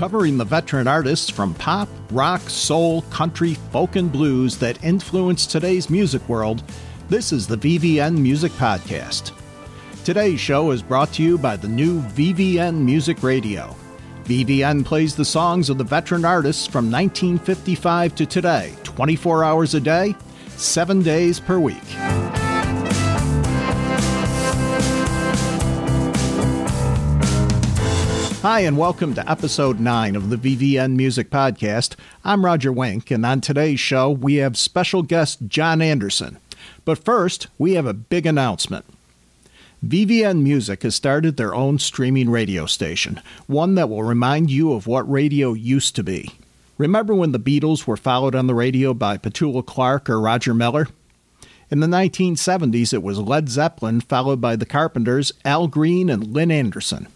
covering the veteran artists from pop, rock, soul, country, folk, and blues that influence today's music world. This is the VVN Music Podcast. Today's show is brought to you by the new VVN Music Radio. VVN plays the songs of the veteran artists from 1955 to today, 24 hours a day, 7 days per week. Hi, and welcome to Episode 9 of the VVN Music Podcast. I'm Roger Wink, and on today's show, we have special guest Jon Anderson. But first, we have a big announcement. VVN Music has started their own streaming radio station, one that will remind you of what radio used to be. Remember when the Beatles were followed on the radio by Petula Clark or Roger Miller? In the 1970s, it was Led Zeppelin, followed by the Carpenters, Al Green, and Lynn Anderson.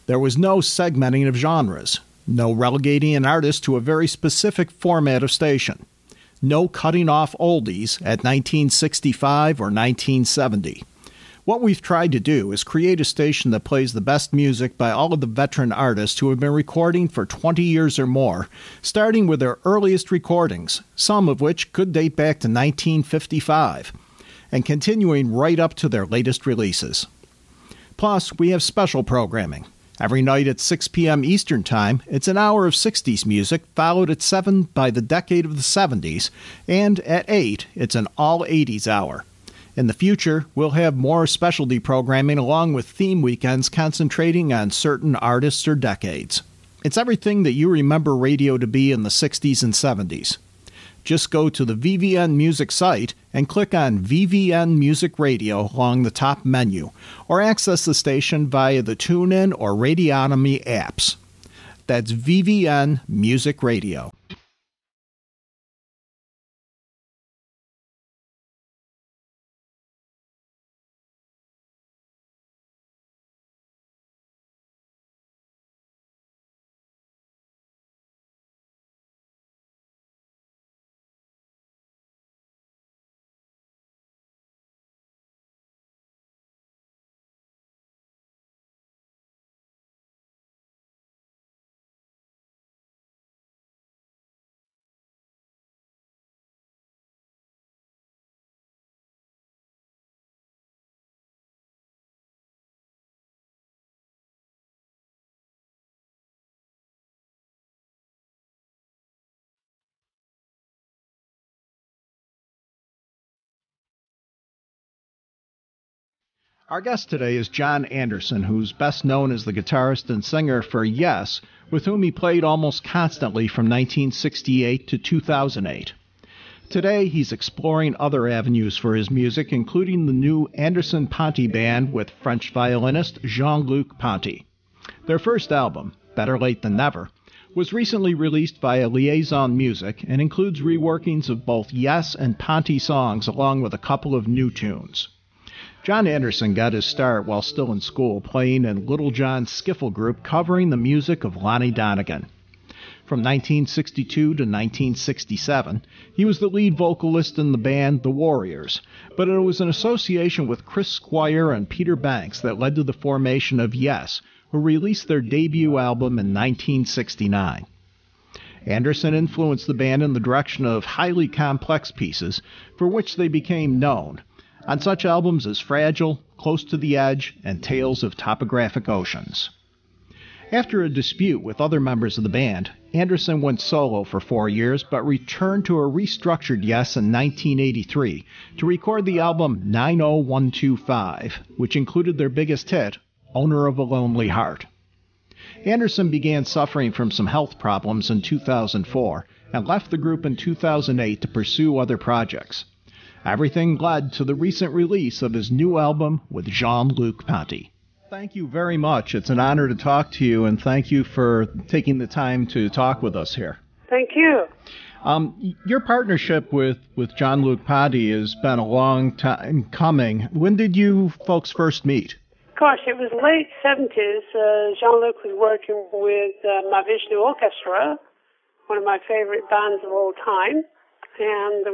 There was no segmenting of genres, no relegating an artist to a very specific format of station, no cutting off oldies at 1965 or 1970. What we've tried to do is create a station that plays the best music by all of the veteran artists who have been recording for 20 years or more, starting with their earliest recordings, some of which could date back to 1955, and continuing right up to their latest releases. Plus, we have special programming. Every night at 6 p.m. Eastern Time, it's an hour of 60s music, followed at 7 by the decade of the 70s, and at 8, it's an all-80s hour. In the future, we'll have more specialty programming along with theme weekends concentrating on certain artists or decades. It's everything that you remember radio to be in the 60s and 70s. Just go to the VVN Music site and click on VVN Music Radio along the top menu, or access the station via the TuneIn or Radionomy apps. That's VVN Music Radio. Our guest today is Jon Anderson, who's best known as the guitarist and singer for Yes, with whom he played almost constantly from 1968 to 2008. Today, he's exploring other avenues for his music, including the new Anderson Ponty Band with French violinist Jon Luc Ponty. Their first album, Better Late Than Never, was recently released via Liaison Music and includes reworkings of both Yes and Ponty songs along with a couple of new tunes. Jon Anderson got his start while still in school, playing in Little John's skiffle group covering the music of Lonnie Donegan. From 1962 to 1967, he was the lead vocalist in the band The Warriors, but it was an association with Chris Squire and Peter Banks that led to the formation of Yes, who released their debut album in 1969. Anderson influenced the band in the direction of highly complex pieces, for which they became known, on such albums as Fragile, Close to the Edge, and Tales of Topographic Oceans. After a dispute with other members of the band, Anderson went solo for 4 years, but returned to a restructured Yes in 1983 to record the album 90125, which included their biggest hit, Owner of a Lonely Heart. Anderson began suffering from some health problems in 2004 and left the group in 2008 to pursue other projects. Everything led to the recent release of his new album with Jon Luc Ponty. Thank you very much. It's an honor to talk to you, and thank you for taking the time to talk with us here. Thank you. Your partnership with Jon Luc Ponty has been a long time coming. When did you folks first meet? Gosh, it was late 70s. Jon-Luc was working with my Vishnu Orchestra, one of my favorite bands of all time, and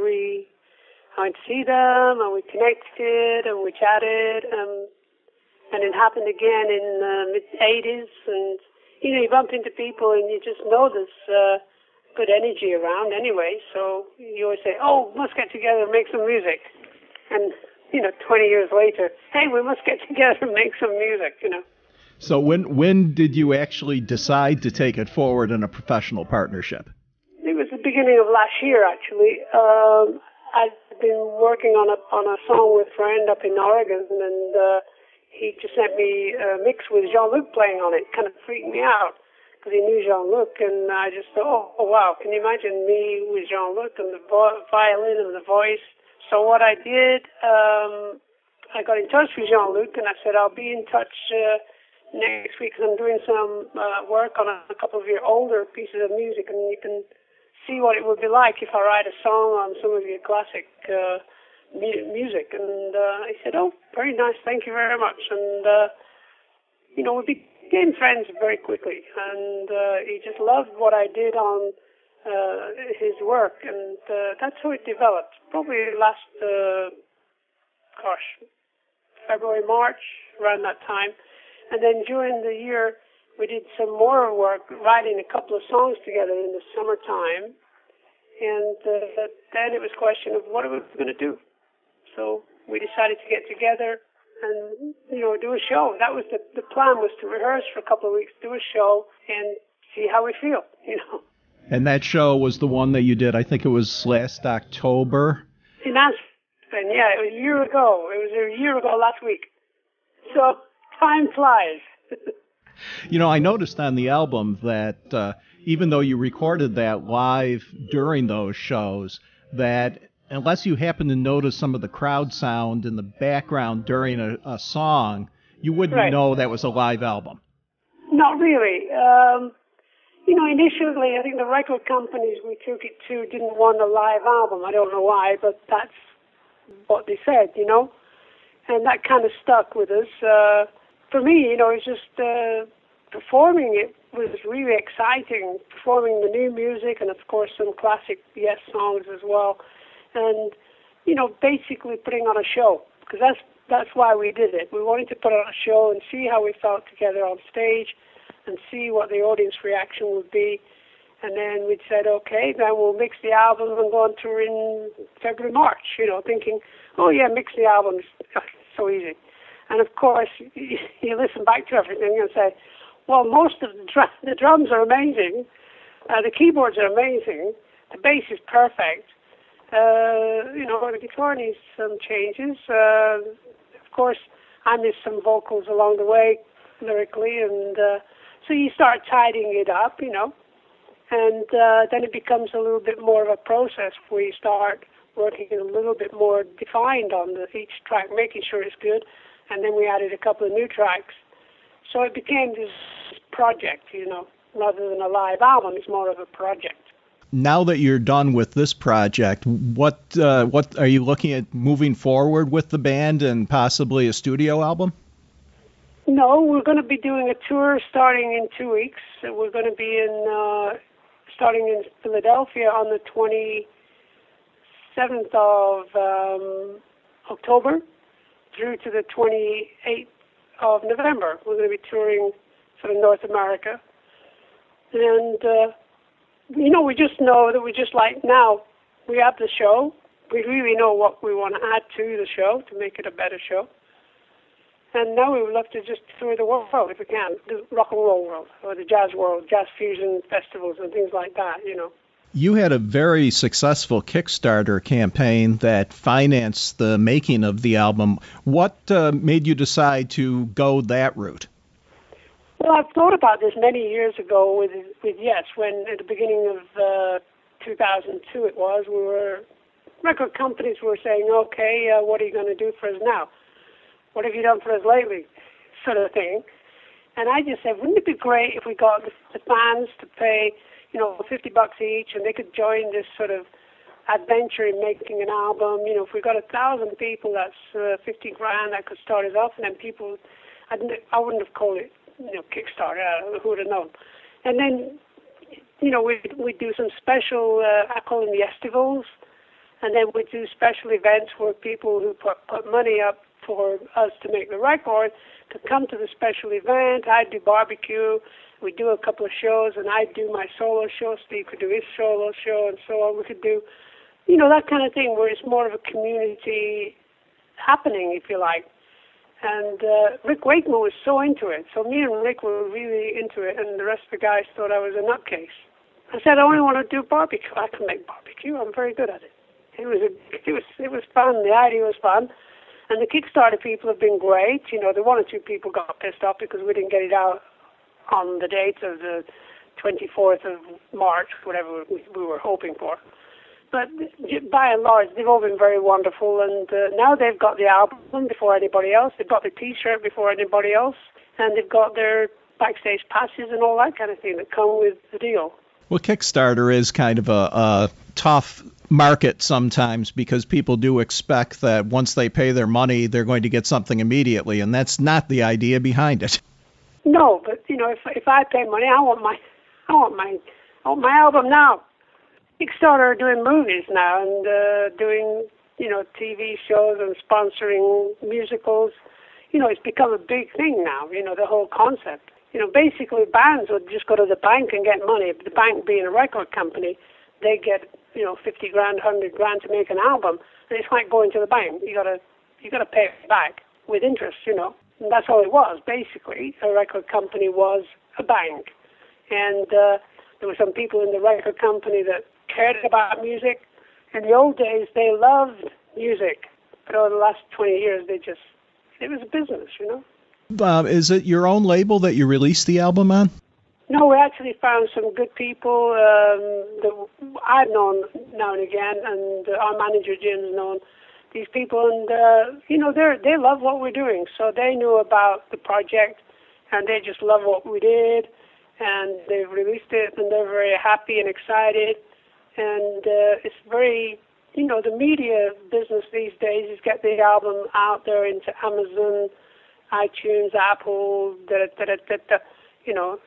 I went to see them, and we connected, and we chatted, and it happened again in the mid-80s, and you bump into people and you just know there's good energy around anyway. So you always say, oh, let's get together and make some music. And, 20 years later, hey, we must get together and make some music, So when did you actually decide to take it forward in a professional partnership? It was the beginning of last year, actually. I'd been working on a song with a friend up in Oregon, and he just sent me a mix with Jon Luc playing on it. Kind of freaked me out because he knew Jon Luc, and I just thought, oh wow, can you imagine me with Jon Luc and the violin and the voice? So what I did, I got in touch with Jon Luc, and I said, I'll be in touch next week because I'm doing some work on a couple of your older pieces of music, and you can see what it would be like if I write a song on some of your classic music. And he said, oh, very nice, thank you very much. And, we became friends very quickly, and he just loved what I did on his work, and that's how it developed. Probably last, February, March, around that time. And then during the year, we did some more work, writing a couple of songs together in the summertime. And then it was a question of what are we going to do? So we decided to get together and, do a show. That was the plan, was to rehearse for a couple of weeks, do a show, and see how we feel, And that show was the one that you did, I think it was last October? In Aspen, yeah, it was a year ago. It was a year ago last week. So time flies. I noticed on the album that even though you recorded that live during those shows, that unless you happen to notice some of the crowd sound in the background during a song, you wouldn't know that was a live album. Not really. Initially, I think the record companies we took it to didn't want a live album. I don't know why, but that's what they said, and that kind of stuck with us. For me, it's just performing it was really exciting, performing the new music and, of course, some classic Yes songs as well. And, basically putting on a show, because that's why we did it. We wanted to put on a show and see how we felt together on stage and see what the audience reaction would be. And then we'd said, okay, then we'll mix the album and go on tour in February, March, thinking, oh, yeah, mix the album is so easy. And, of course, you listen back to everything and say, well, most of the drums are amazing, the keyboards are amazing, the bass is perfect, the guitar needs some changes. Of course, I missed some vocals along the way, lyrically, and so you start tidying it up, and then it becomes a little bit more of a process where you start working a little bit more defined on each track, making sure it's good, and then we added a couple of new tracks. So it became this project, rather than a live album. It's more of a project. Now that you're done with this project, what are you looking at moving forward with the band and possibly a studio album? No, we're going to be doing a tour starting in 2 weeks. We're going to be starting in Philadelphia on the 27th of October through to the 28th of November. We're going to be touring sort of North America. And, we just know that we just like now we have the show. We really know what we want to add to the show to make it a better show. And now we would love to just tour the world if we can, the rock and roll world or the jazz world, jazz fusion festivals and things like that, You had a very successful Kickstarter campaign that financed the making of the album. What made you decide to go that route? Well, I've thought about this many years ago with Yes, when at the beginning of 2002 it was, record companies were saying, okay, what are you going to do for us now? What have you done for us lately? Sort of thing. And I just said, wouldn't it be great if we got the fans to pay, $50 each, and they could join this sort of adventure in making an album. If we got 1,000 people, that's $50,000 that could start us off, and then people, I wouldn't have called it, Kickstarter. Who would have known? And then, we'd do some special, I call them festivals, and then we'd do special events where people who put money up for us to make the record could come to the special event. I'd do barbecue, We'd do a couple of shows, and I'd do my solo show, Steve could do his solo show, and so on. We could do, that kind of thing where it's more of a community happening, if you like. And Rick Wakeman was so into it. So me and Rick were really into it, and the rest of the guys thought I was a nutcase. I said, I only want to do barbecue. I can make barbecue. I'm very good at it. It was fun. The idea was fun. And the Kickstarter people have been great. The one or two people got pissed off because we didn't get it out on the date of the 24th of March, whatever we were hoping for. But by and large, they've all been very wonderful. And now they've got the album before anybody else. They've got the T-shirt before anybody else. And they've got their backstage passes and all that kind of thing that come with the deal. Well, Kickstarter is kind of a tough market sometimes because people do expect that once they pay their money, they're going to get something immediately, and that's not the idea behind it. No, but if I pay money, I want my album now. Kickstarter are doing movies now and doing TV shows and sponsoring musicals. It's become a big thing now. The whole concept. Basically bands would just go to the bank and get money. The bank being a record company, they get, 50 grand, 100 grand to make an album. And it's like going to the bank. You gotta pay it back with interest, And that's all it was, basically. A record company was a bank. And there were some people in the record company that cared about music. In the old days, they loved music. But over the last 20 years, it was a business, Is it your own label that you released the album on? No, we actually found some good people that I've known now and again, and our manager Jim's known these people, and they love what we're doing. So they knew about the project, and they just love what we did, and they've released it, and they're very happy and excited. And it's very, the media business these days is get the album out there into Amazon, iTunes, Apple,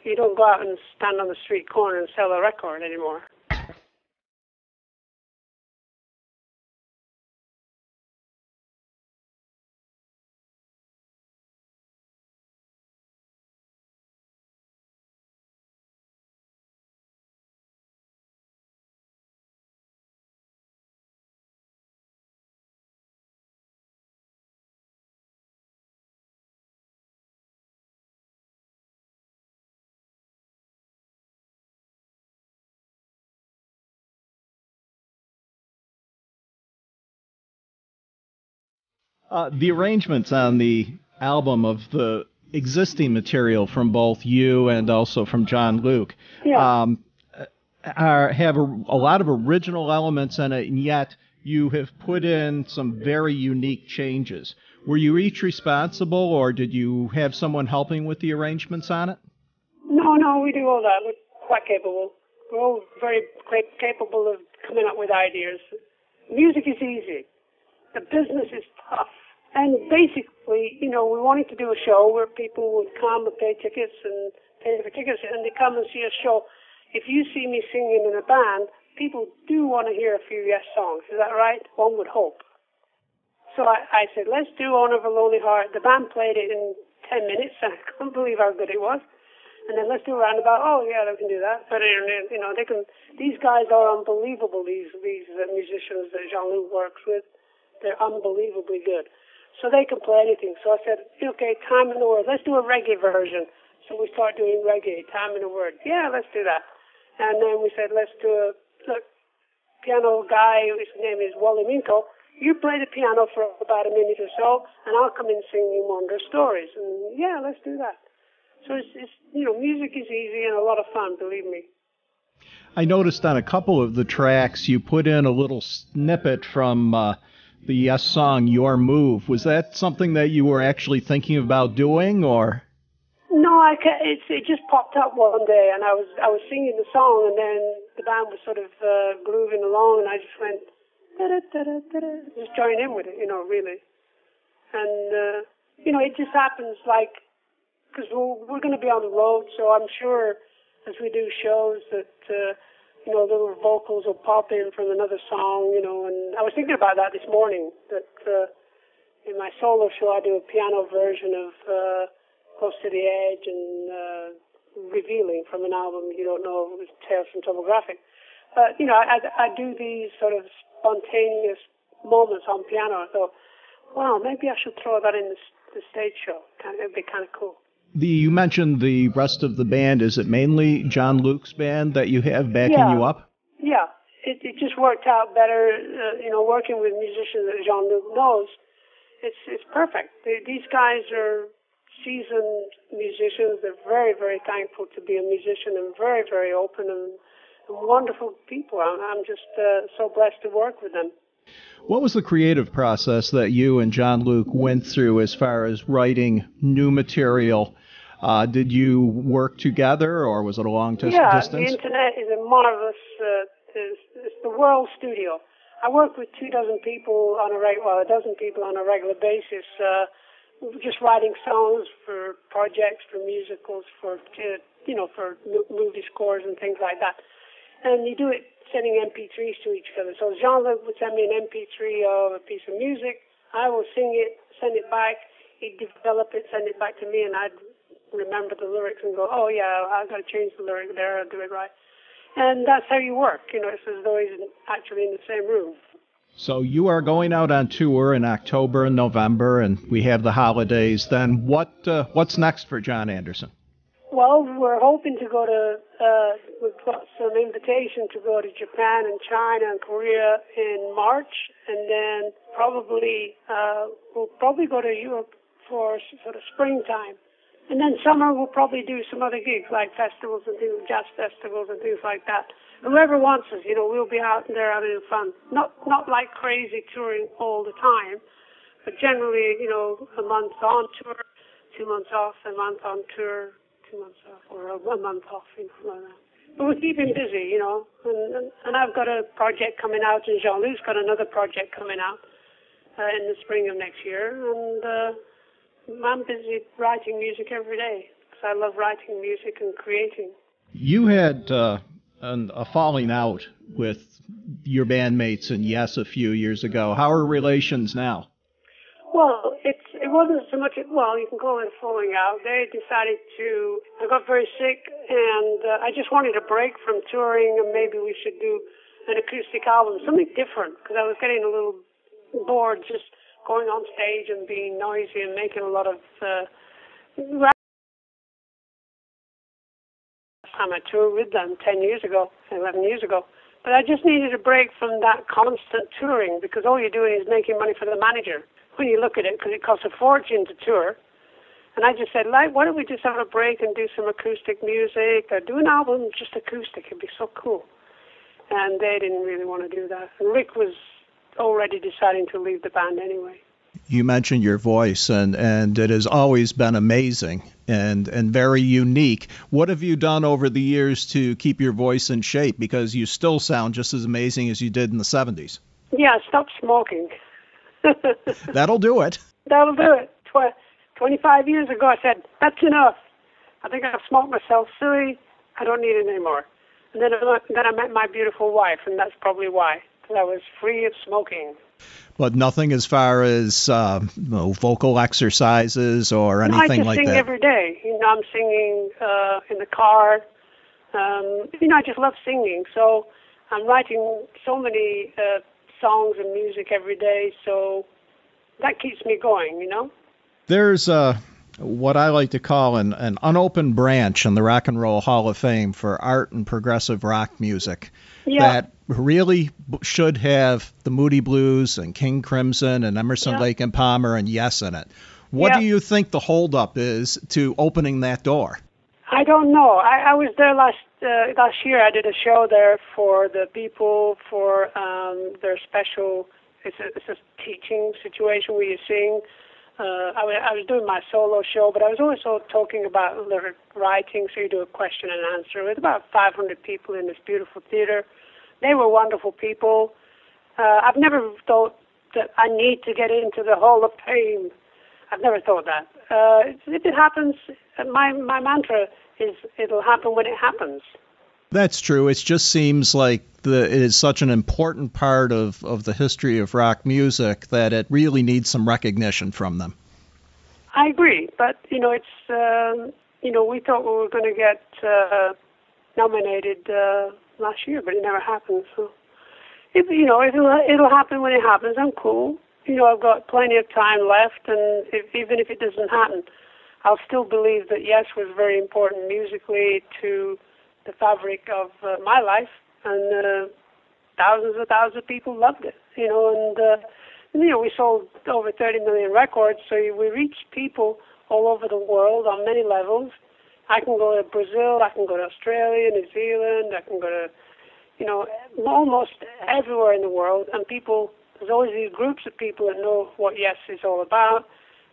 you don't go out and stand on the street corner and sell a record anymore. The arrangements on the album of the existing material from both you and also from Jon Luc have a lot of original elements in it, and yet you have put in some very unique changes. Were you each responsible, or did you have someone helping with the arrangements on it? No, we do all that. We're quite capable. We're all very capable of coming up with ideas. Music is easy. The business is tough. And basically, we wanted to do a show where people would come and pay for tickets, and they come and see a show. If you see me singing in a band, people do want to hear a few Yes songs. Is that right? One would hope. So I said, let's do Honor of a Lonely Heart. The band played it in 10 minutes, and I couldn't believe how good it was. And then let's do a roundabout. Oh, yeah, they can do that. But, they can. These guys are unbelievable, these musicians that Jon Luc works with. They're unbelievably good. So they can play anything. So I said, okay, Time in the Word. Let's do a reggae version. So we start doing reggae, Time in the Word. Yeah, let's do that. And then we said, let's do a piano guy, his name is Wally Minko. You play the piano for about a minute or so, and I'll come in singing one of their stories. And yeah, let's do that. So it's music is easy and a lot of fun, believe me. I noticed on a couple of the tracks you put in a little snippet from the Yes song, Your Move. Was that something that you were actually thinking about doing, or? No, it just popped up one day, and I was singing the song, and then the band was sort of grooving along, and I just went, da-da-da-da-da-da, just joined in with it, really. And, it just happens because we're going to be on the road, so I'm sure as we do shows that, little vocals will pop in from another song, and I was thinking about that this morning, that in my solo show I do a piano version of Close to the Edge and revealing from an album. You don't know if it was Tales from Topographic. But, I do these sort of spontaneous moments on piano. I thought, wow, maybe I should throw that in the stage show. It'd be kind of cool. You mentioned the rest of the band. Is it mainly Jon Luc's band that you have backing you up? Yeah. It just worked out better, working with musicians that Jon Luc knows. It's perfect. These guys are seasoned musicians. They're very, very thankful to be a musician and very, very open and wonderful people. I'm just so blessed to work with them. What was the creative process that you and Jon Luc went through as far as writing new material? Did you work together, or was it a long distance? Yeah, the internet is a marvelous, it's the world studio. I work with 24 people on a dozen people on a regular basis, just writing songs for projects, for musicals, for movie scores and things like that. And you do it sending MP3s to each other. So Jean-Luc would send me an MP3 of a piece of music. I will sing it, send it back. He'd develop it, send it back to me, and I'd remember the lyrics and go, oh, yeah, I've got to change the lyric there, I'll do it right. And that's how you work. It's as though he's actually in the same room. So you are going out on tour in October and November, and we have the holidays. Then what's next for Jon Anderson? Well, we're hoping to go to, we've got some invitation to go to Japan and China and Korea in March, and then we'll probably go to Europe for sort of springtime. And then summer we'll probably do some other gigs like festivals and things, jazz festivals and things like that. Whoever wants us, we'll be out there having fun. Not like crazy touring all the time, but generally, a month on tour, 2 months off, a month on tour, 2 months off, or a month off, like that. But we're keeping busy, and I've got a project coming out, and Jean-Luc's got another project coming out in the spring of next year, and I'm busy writing music every day, because I love writing music and creating. You had a falling out with your bandmates in Yes a few years ago. How are relations now? Well, it wasn't so much, you can call it falling out. They decided I got very sick, and I just wanted a break from touring, and maybe we should do an acoustic album, something different, because I was getting a little bored just going on stage and being noisy and making a lot of last time I toured with them 11 years ago. But I just needed a break from that constant touring, because all you're doing is making money for the manager when you look at it, because it costs a fortune to tour. And I just said, why don't we just have a break and do some acoustic music, or do an album just acoustic? It'd be so cool. And they didn't really want to do that. And Rick was already deciding to leave the band anyway. You mentioned your voice, and it has always been amazing and very unique. What have you done over the years to keep your voice in shape? Because you still sound just as amazing as you did in the 70s. Yeah, I stopped smoking. That'll do it. That'll do it. 25 years ago, I said, that's enough. I think I've smoked myself silly. I don't need it anymore. And then I met my beautiful wife, and that's probably why. Because I was free of smoking. But nothing as far as vocal exercises or anything like that? I just sing every day. I'm singing in the car. I just love singing. So I'm writing so many songs and music every day, so that keeps me going, There's what I like to call an unopened branch in the Rock and Roll Hall of Fame for art and progressive rock music that really should have the Moody Blues and King Crimson and Emerson, Lake and Palmer and Yes in it. What do you think the holdup is to opening that door? I don't know. I was there last year. I did a show there for the people for their special. It's a teaching situation where you sing. I was doing my solo show, but I was also talking about lyric writing. So you do a question and answer with about 500 people in this beautiful theater. They were wonderful people. I've never thought that I need to get into the Hall of Fame. I've never thought that. If it happens, my mantra is it'll happen when it happens. That's true. It just seems like it is such an important part of the history of rock music that it really needs some recognition from them. I agree, but it's we thought we were going to get nominated last year, but it never happened. So, it'll happen when it happens. I'm cool. I've got plenty of time left, and even if it doesn't happen, I'll still believe that Yes was very important musically to the fabric of my life, and thousands of people loved it, we sold over 30 million records, so we reached people all over the world on many levels. I can go to Brazil, I can go to Australia, New Zealand, I can go to, almost everywhere in the world, and there's always these groups of people that know what Yes is all about,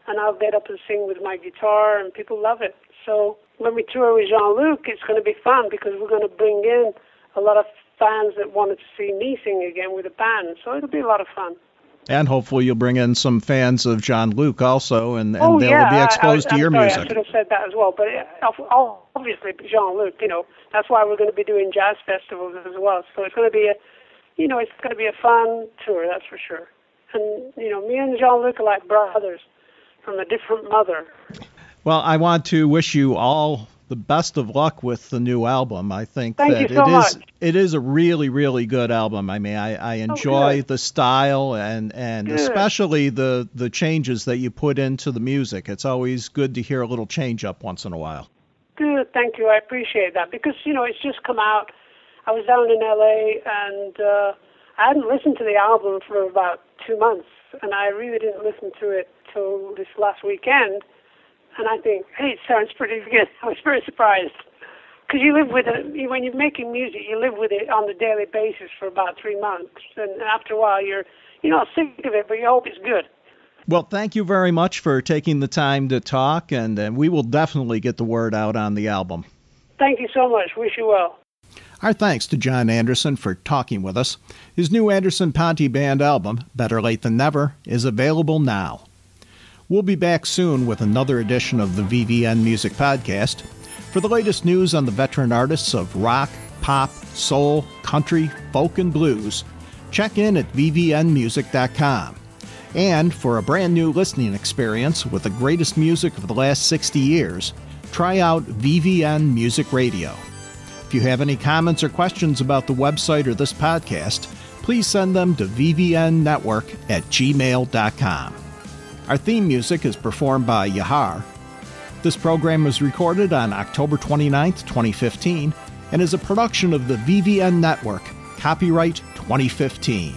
and I'll get up and sing with my guitar, and people love it. So when we tour with Jon Luc, it's going to be fun, because we're going to bring in a lot of fans that wanted to see me sing again with a band, so it'll be a lot of fun. And hopefully you'll bring in some fans of Jon Luc also, and they'll be exposed to your music. I should have said that as well, but obviously Jon Luc, that's why we're going to be doing jazz festivals as well. So it's going to be a fun tour, that's for sure. And me and Jon Luc are like brothers from a different mother. Well, I want to wish you all the best of luck with the new album. I think it is a really, really good album. I mean, I enjoy the style and especially the changes that you put into the music. It's always good to hear a little change up once in a while. Good, thank you. I appreciate that, because it's just come out. I was down in LA, and I hadn't listened to the album for about 2 months, and I really didn't listen to it till this last weekend. And I think, hey, it sounds pretty good. I was very surprised. Because you live with it, when you're making music, you live with it on a daily basis for about 3 months. And after a while, you're not sick of it, but you hope it's good. Well, thank you very much for taking the time to talk, and we will definitely get the word out on the album. Thank you so much. Wish you well. Our thanks to Jon Anderson for talking with us. His new Anderson Ponty Band album, Better Late Than Never, is available now. We'll be back soon with another edition of the VVN Music Podcast. For the latest news on the veteran artists of rock, pop, soul, country, folk, and blues, check in at vvnmusic.com. And for a brand new listening experience with the greatest music of the last 60 years, try out VVN Music Radio. If you have any comments or questions about the website or this podcast, please send them to vvnnetwork@gmail.com. Our theme music is performed by Yahar. This program was recorded on October 29th, 2015, and is a production of the VVN Network, copyright 2015.